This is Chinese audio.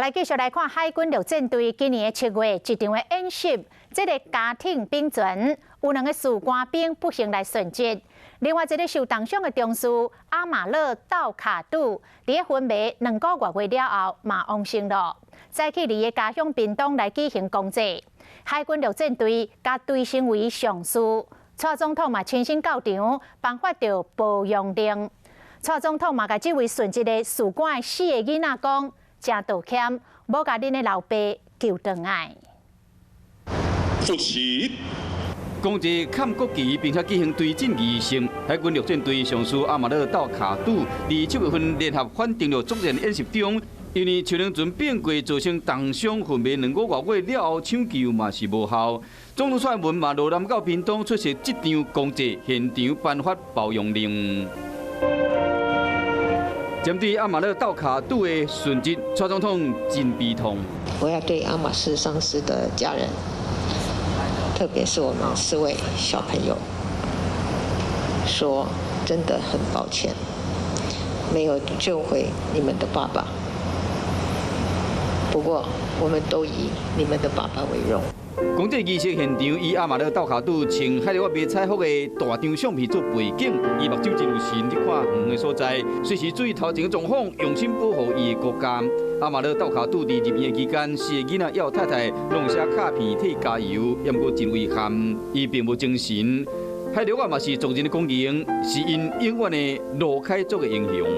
来继续来看海军陆战队今年7月一场的演习，这个嘉艇兵船有2个士官兵不幸来殉职。另外一个受重伤的中士阿马勒道卡杜，伫昏迷2个月了后嘛往生了，再去离个家乡屏东来举行公祭。海军陆战队甲队升为上士，蔡总统嘛亲身到场颁发着保养令。蔡总统嘛甲这位殉职的士官的4个囡仔讲。 真道歉，无甲恁的老爸救回来。复习。公祭砍国旗，并且举行对阵仪式。海军陆战队上士阿马勒道卡杜伫7月份联合反登陆作战演习中，因为超能船变轨造成重伤昏迷2个月了后，抢救嘛是无效。总统蔡英文嘛落南到屏东出席这场公祭，现场颁发保养令。 针对阿马勒道卡杜的殉职，蔡总统真悲痛。我要对阿马斯丧失的家人，特别是我们4位小朋友，说真的很抱歉，没有救回你们的爸爸。不过，我们都以你们的爸爸为荣。 公祭仪式现场，以阿马勒道卡杜穿海流迷彩服的大张相片做背景，伊目睭真有神，伫看远的所在，随时注意头前的状况，用心保护伊的国家。阿马勒道卡杜伫入院期间，4个囡仔也太太拢写卡片替加油，也毋过真遗憾，伊并无精神。海流嘛是族人的公营，是因永远的罗凯族的英雄。